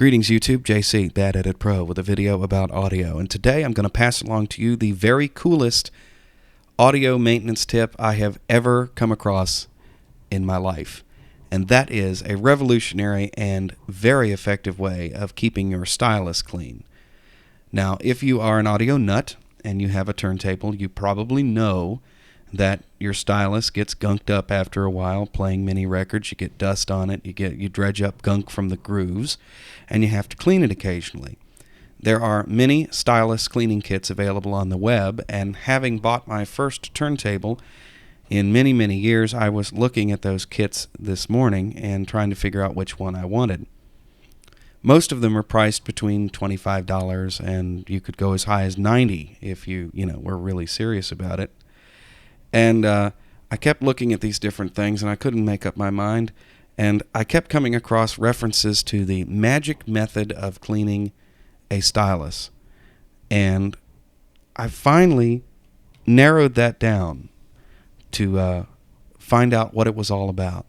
Greetings YouTube, JC, Bad Edit Pro, with a video about audio. And today I'm going to pass along to you the very coolest audio maintenance tip I have ever come across in my life. And that is a revolutionary and very effective way of keeping your stylus clean. Now, if you are an audio nut and you have a turntable, you probably know that your stylus gets gunked up after a while playing mini records. You get dust on it, you dredge up gunk from the grooves, and you have to clean it occasionally. There are many stylus cleaning kits available on the web, and having bought my first turntable in many, many years, I was looking at those kits this morning and trying to figure out which one I wanted. Most of them are priced between $25 and you could go as high as $90 if you were really serious about it. And I kept looking at these different things, and I couldn't make up my mind. And I kept coming across references to the magic method of cleaning a stylus. And I finally narrowed that down to find out what it was all about.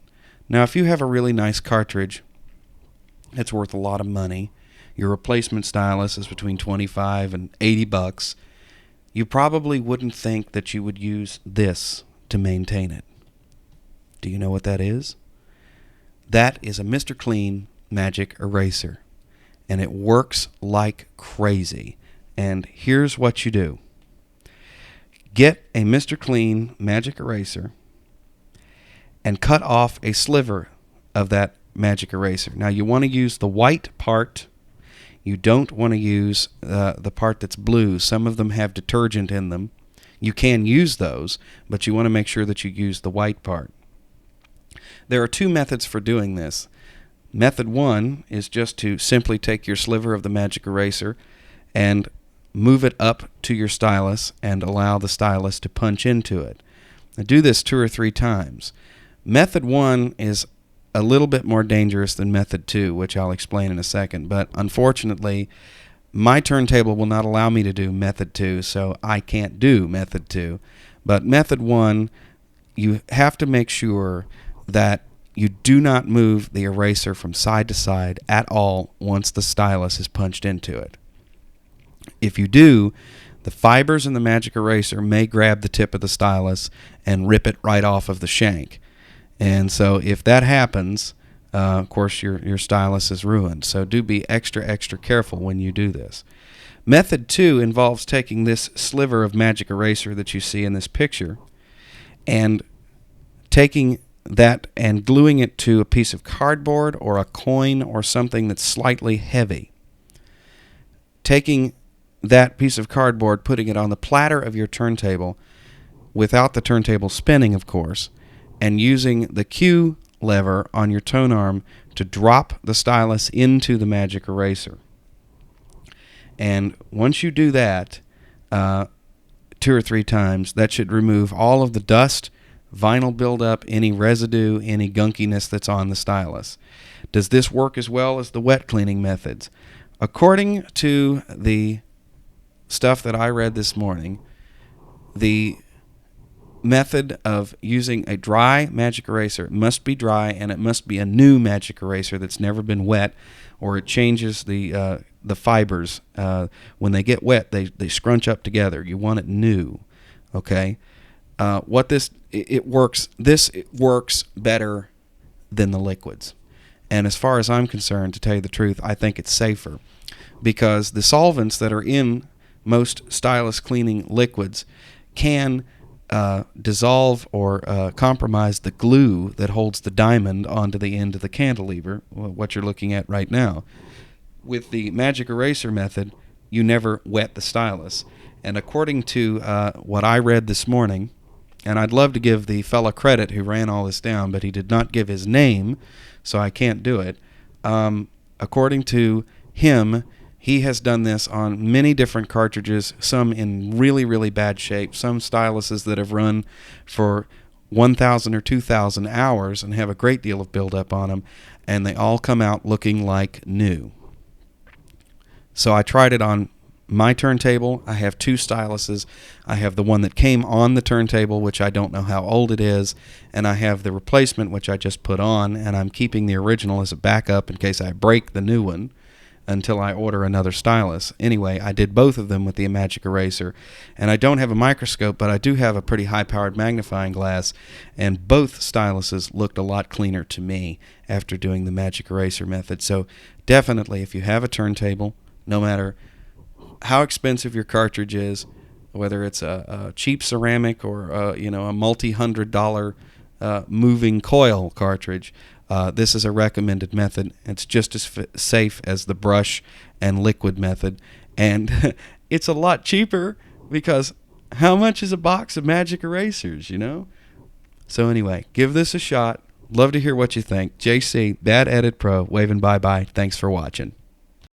Now, if you have a really nice cartridge, it's worth a lot of money. Your replacement stylus is between $25 and $80. You probably wouldn't think that you would use this to maintain it. Do you know what that is? That is a Mr. Clean magic eraser. And it works like crazy. And here's what you do. Get a Mr. Clean magic eraser and cut off a sliver of that magic eraser. Now you want to use the white part. You don't want to use the part that's blue. Some of them have detergent in them. You can use those, but you want to make sure that you use the white part. There are two methods for doing this. Method one is just to simply take your sliver of the magic eraser and move it up to your stylus and allow the stylus to punch into it. Now do this 2 or 3 times. Method one is a little bit more dangerous than method 2, which I'll explain in a second, but unfortunately my turntable will not allow me to do method 2, so I can't do method 2. But method 1, you have to make sure that you do not move the eraser from side to side at all once the stylus is punched into it. If you do, the fibers in the magic eraser may grab the tip of the stylus and rip it right off of the shank. And so if that happens, of course your stylus is ruined. So do be extra careful when you do this. Method 2 involves taking this sliver of magic eraser that you see in this picture and taking that and gluing it to a piece of cardboard or a coin or something that's slightly heavy. Taking that piece of cardboard, putting it on the platter of your turntable without the turntable spinning, of course, and using the Q lever on your tone arm to drop the stylus into the magic eraser. And once you do that 2 or 3 times, that should remove all of the dust, vinyl buildup, any residue, any gunkiness that's on the stylus. Does this work as well as the wet cleaning methods? According to the stuff that I read this morning, the method of using a dry magic eraser, it must be dry and it must be a new magic eraser that's never been wet, or it changes the fibers. When they get wet, they scrunch up together. You want it new. Okay, it works better than the liquids, and as far as I'm concerned, to tell you the truth, I think it's safer, because the solvents that are in most stylus cleaning liquids can dissolve or compromise the glue that holds the diamond onto the end of the cantilever, what you're looking at right now. With the magic eraser method, you never wet the stylus. And according to what I read this morning, and I'd love to give the fella credit who ran all this down, but he did not give his name, so I can't do it. According to him, he has done this on many different cartridges, some in really bad shape, some styluses that have run for 1,000 or 2,000 hours and have a great deal of buildup on them, and they all come out looking like new. So I tried it on my turntable. I have 2 styluses. I have the one that came on the turntable, which I don't know how old it is, and I have the replacement, which I just put on, and I'm keeping the original as a backup in case I break the new one. until I order another stylus. Anyway, I did both of them with the magic eraser, and I don't have a microscope, but I do have a pretty high-powered magnifying glass, and both styluses looked a lot cleaner to me after doing the magic eraser method. So definitely, if you have a turntable, no matter how expensive your cartridge is, whether it's a cheap ceramic or a multi-$100 moving coil cartridge, this is a recommended method. It's just as safe as the brush and liquid method, and it's a lot cheaper because how much is a box of magic erasers, So anyway, give this a shot. Love to hear what you think. JC, Bad Edit Pro, waving bye-bye. Thanks for watching.